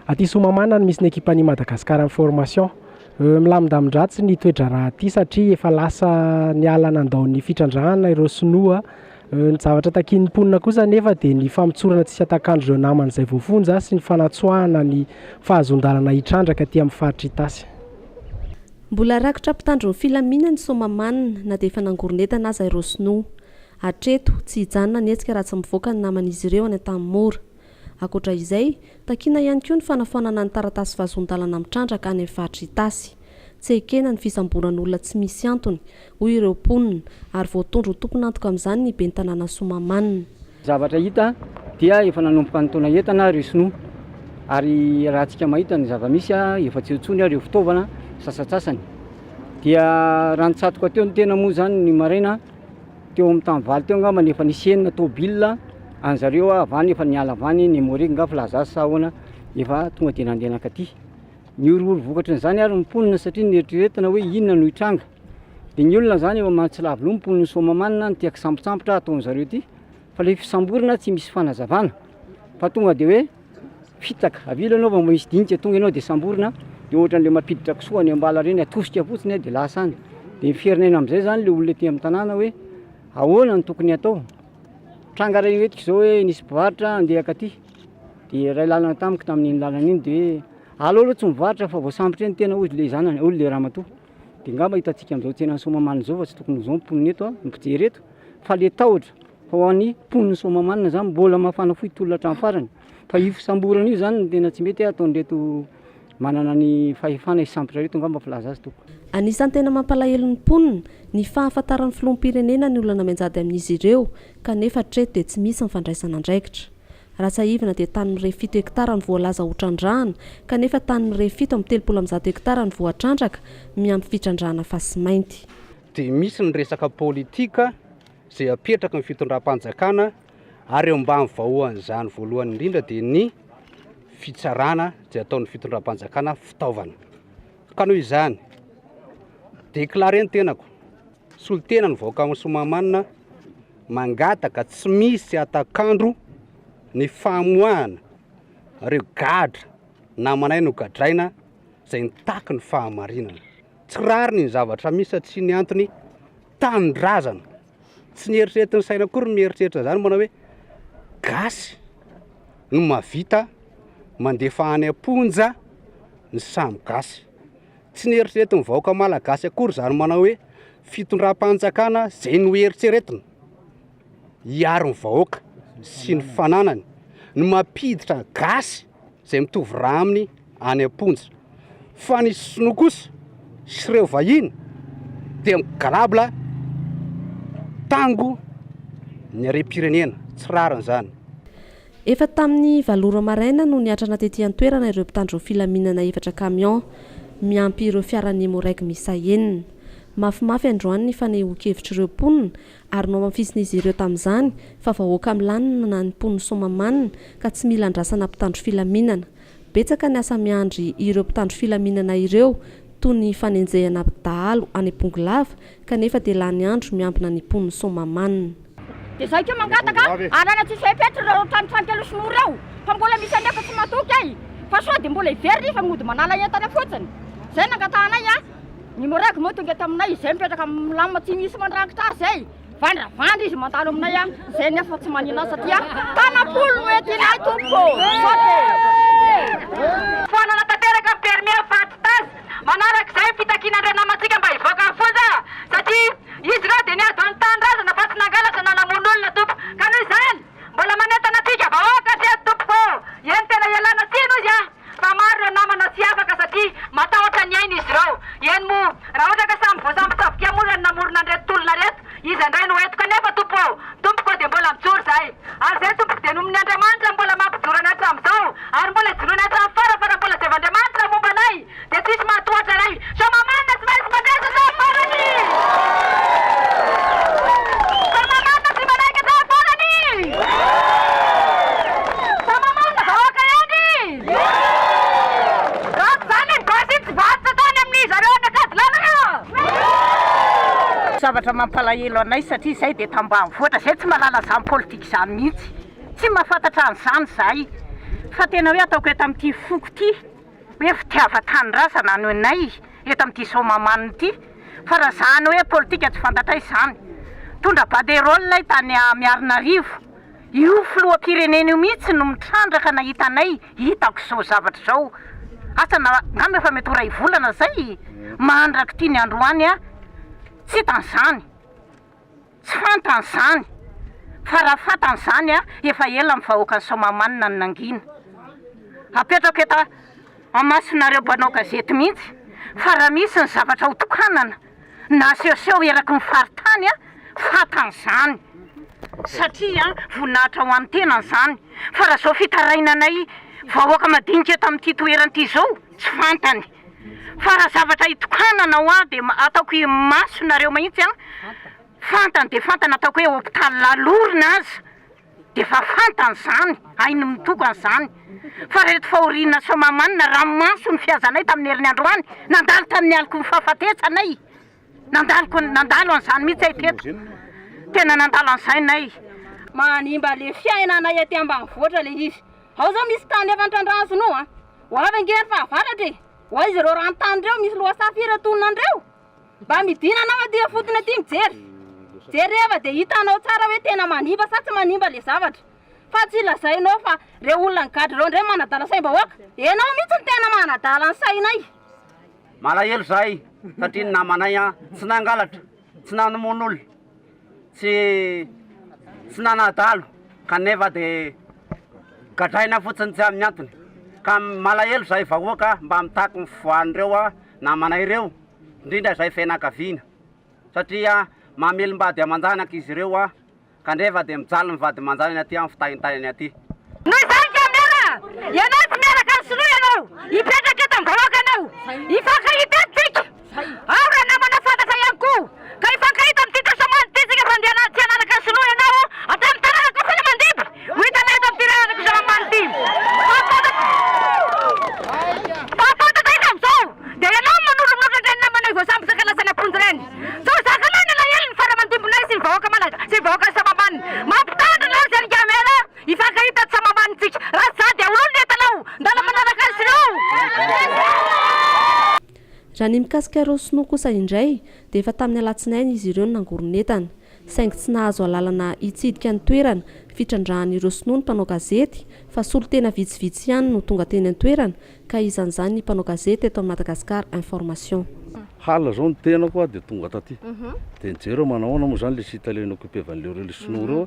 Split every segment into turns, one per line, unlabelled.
aty Somamana no misy ny équipe-ny Madagascar en formation. Milamindamin-dratsy ny toetra raha aty satria efa lasa niala nandao ny fitrandrahana ireo sinoa. Ny zavatra takin'ny mponina kosa nefa dia ny famitsorana tsisy atakandro ireo namana izay voafonja sy ny fanatsoahana ny fahazondalana hitrandraka aty amin'ny faritra Itasy.
Mbola rakotra mpitandro ny filaminana ny Somamana na dia efa nangoronetana aza ireo sinoa. Hatreto tsy hijanona nietsika raha tsy mivoaka ny naman'izy ireo any an-tanimora. Akoatra izay, takiana ihany koa ny fanafanana ny taratasy fahazondalana mitrandraka any amin'ny faritra Itasy. Tsy ekena ny fisamboran'olona tsy misy antony hoy ireo mponina ary voatondro tompona antoka amin'izany ny ben'ny tanàna Somamana.
Zavatra hita dia efa nanomboka ny taona entana ireo sinoa ary raha antsika mahita ny zava-misy efa tsy intsony ireo fitaovana sasatsasany dia raha nitsatoka teo ny tena moa zany ny maraina teo amin'ny tany valy teo angamba efa nisy enina tôbila an'zareo avany efa niala avany ny Morique nga filaza sa ahoana efa tonga dia nandeha nakaty. Ny orohoro vokatra n'izany ary ny mponina satria nieritreretina hoe inona no hitranga. Dia ny olona zany efa mantsilavilo mponina Somamana ny tiaka sambosambotra ataon'zareo ity fa ilay fisamborana tsy misy fanazavana fa tonga dia hoe fitaka avila anao fa misy dinika tonga ianao dia samborina dia ohatran'ilay mampiditra kisoa any ambala reny atosika fotsiny dia lasa any. Dia fierenena amin'izay zany ilay olona ety amin'ny tanàna hoe ahoana ny tokony atao. Tranga reny etika izao hoe nisy mpivarotra andeha akaty dia ray lalana tamiko tamin'iny lalana iny dia hoe aleo tsy mivarotra fa voasambotra eny tena hozy le zanany olo le ramatoa. Dia ngamba hitantsika amin'izao tsenan'ny Somamana izao fa tsy tokony izao mponina eto ny mpijery eto fa le tahotra fa ho an'ny mponina Somamana zany mbola mafana fohy tolona hatramin'ny farany fa io fisamborana io zany ny tena tsy mety ataon'ireto manana ny fahefana hisambotra reto ngamba filaza azy toko.
Anisan'ny tena mampalahelo ny mponina ny fahafantaran'ny filoham-pirenena ny olona namenjady amin'izy ireo kanefa hatreto dia tsy misy ny fandraisana andraikitra. Ratsahivina dia tany miray 7 hektara ny voalaza ho trandrahana kanefa tany miray 7 amin'ny 360 hektara ny voatrandraka miampy fitrandrahana fasimainty.
Dia misy ny resaka politika izay apetraka ny fitondram-panjakana ary eo ambany vahoan'izany voalohany indrindra dia ny fitsarana izay ataon'ny fitondram-panjakana fitaovana. Ka noho izany deklareny tenako solitena ny vahoaka amin'ny Somamana mangataka tsy misy atakandro ny fahamoahana reo gadra namanay no gadraina izay nitaky ny fahamarinana. Tsy rariny ny zavatra misy tsy ny antony tanindrazana. Tsy nieritreritra ny saina akory mieritreritra zany manao hoe gasy no mavita mandefa any amponja ny samy gasy. Tsy nieritreritra ny vahoaka malagasy akory zany manao hoe fitondram-panjakana izay no eritreretina hiaro ny vahoaka sy ny fananany ny mampiditra gasy izay mitovy raha aminy any amponja. Fa ny sinoa kosa sy ireo vahiny dia migalabla tango ny harem-pirenena tsy rarin'izany.
Efa tamin'ny valora maraina no niatrana tetỳ an-toerana ireo mpitandro filaminana 4 camion miampy ireo fiaran'ny Morique misa enina. Mafimafy androany ny fanehoan-kevitra ireo mponina ary no mamfisin'izy ireo tamin'izany fa vahoaka milanina na ny mponina Somamana ka tsy mila andrasana mpitandro filaminana. Betsaka ny asa miandry ireo mpitandro filaminana ireo toy ny fanenjehana dahalo any Ampongalava kanefa dia lany andro miambina ny mponina Somamana.
Dia zay koa mangataka anana tsisy epetra ireo tranotrankelo sinoa ireo fa mbola misy anefa tsy matoky ay fa sao dia mbola hiveriny fa mody manala entana fotsiny. Zay nangatanay ny Morique moa tonga taminay izay mipetraka amin'ny lamina tsy misy mandrakitra zay vandravandra izy mandalo aminay zay nefa tsy manina satria tanam-polo mety nay tompo
fanana tanteraka permis fatitazy manarak'izay fitakinandray namantsika mba hivoaka ny fonja satria izy raha dia niazo any tanindrazana fa tsy nangalatra na namon'olona tompo ka noho izany mbola manentana atsika vahoaka sy tompo eny tena ialana sino izy fa maro ireo namana sy afaka satria matahotra ny aina izy ireo eny mo raha ohatra ka samy voasambotsaboka moa ny namorona an'ireto tolona reto izy andray no etoka nefa tompoko dia mbola mijoro zay ary zay tompoko dia nominy Andriamanitra mbola mampijorany hatramin'izao ary mbola ijoroany hatramin'ny farafara mbola zay Andriamanitra momba anay dia tsisy mahatohatra anay Somamana tsy maintsy mandresa zafarany Somamana tsy manaiky zafarany Somamana vahoaka eny raha zany ny gasy tsy varotra tany amin'ny zareo nakady lalana.
Zavatra mampalahelo anay satria izay dia tambanivohitra zay tsy mahalala izany politika izany mihitsy tsy mahafantatra an'izany zahay fa tena hoe ataoko eto amin'ity foko ity hoe fitiava-tanorazana no anay eto amin'ity Somamanina ity fa raha zany hoe politika tsy fantatra izany tondra baderolina tany Miarinarivo io filoham-pirenena io mihitsy no mitrandraka nahita anay hitako zao zavatra zao asana ngamba efa mety ho ray volana zay mandraka ity ny androany tsy hitan'izany tsy fantan'izany fa raha fantan'izany efa ela amin'ny vahoaka ny Somamanina ny nangina apetrako eto amasinareo mpanao gazety mihitsy fa raha misy ny zavatra ho tokanana na sehoseho eraky ny faritany fantan'izany satria voninahitra ho an'ny tena izany fa raha zao fitarainanay vahoaka madinika eto amin'ity toeran'ity zao tsy fantany fa raha zavatra hitokanana ho dia ataoko masonareo mahitsy fantany dia fantany ataoko hoe hôpitaly lalorina aza dia fa fantany izany ainy mitokana izany fa reto fahoriana Somamanina raha maso ny fiazanay tamin'ny herinandroany nandalo tamin'ny aliko ny fahafatetsanay nandalo an'izany mihitsy ay teto tena nandalo an'izay nay
manimba le fiainanay aty ambanivohitra le izy ao zao misy tany efa antrandrasino ho avy angery fa avaratra ho izy ireo ranontany reo misy loha safira tononandreo mba midina anao aty fotony aty mijery jereva dia hitanao tsara hoe tena manimba sa tsy manimba le zavatra fa tsy lazainao fa reo olona ny gadry reo ndray manadala saim-bahoaka enao mihitsy ny tena manadala ny sainay
malahelo zahay satria ny namanay tsy nangalatra tsy nanomon'olo tsy nanadalo kanefa dia gadraina fotsiny tsy amin'ny antony ka malahelo zahay vahoaka mba mitaky ny fivoahan'ireo namanay ireo indrindra zahay fianakaviana satria mamelim-bady aman-janaka izy ireo kanefa dia mijaly mivady aman-janany aty amin'ny fitahintahinany aty
noho izany kamera ianao tsy miaraka ny sinoa ianao hipetraka eto amin'ny vahoaka anao hifankahita atsika ao raha namana fantatra ihany koa ka hifankahita amin'ity Somamanina ity tsika fa tsy hanaraka ny sinoa ianao atao amin'ny tanànako fana mandiby ho hitanay eto amin'ity tanànako Somamanina ity fafantatra ita amin'izao dia ianao manolomolotra reny namanay voasamby sakalasany aponjy reny so zakanany alahelo ny fara-mandimbonay sy ny vahoaka malaga sy ny vahoaka Somamanina mampitandrina ao zany kamera hifankahita ty Somamanina tsika raha sady aololo netanao ndala manaraka azy reo
raha ny mikasika ireo sinoa kosa indray dia efa tamin'ny alatsinainy izy ireo no nangoronetana saingy tsy nahazo alalana hitsidika ny toerana fitrandrahan'ireo sinoa ny mpanao gazety fa solotena vitsivitsy ihany no tonga teny an-toerana ka izan'izany ny mpanao gazety eto amin'ny Madagasikara information
hala zao ny tena koa dia tonga taty dia nijereo manahoana moa zany le sita le noccupé van'ireo le sinoa reo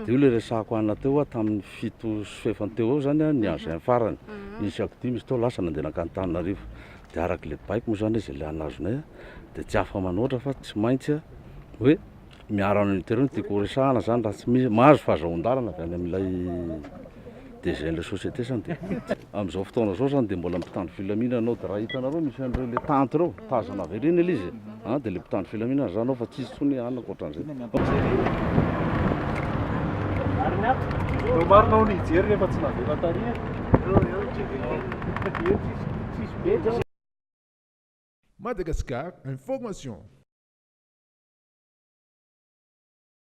dia io le resahako ana teo tamin'ny 7 fefany teo eo zany niazo ny farany nisy akdimy izy teo lasa nandehanaka Antananarivo dia araka le baiko moa zany izy le anazonay dia tsy afa manoatra fa tsy maintsy hoe miarana unitaire tiako resahana zany raha tsy misy mahazo fahazoan-dalana avy any amin'ilay DG le société zany dia amin'izao fotoana zao zany dia mbola mpitandro filaminana anao dia raha hitanareo misy an'ireo le tante reo tazana avy reny ilay izy dia le mpitandro filaminana zany ao fa tsisy tsony anona koatran'izay
marinao ny hijery rehefa tsy navela tary
Madagascar Information.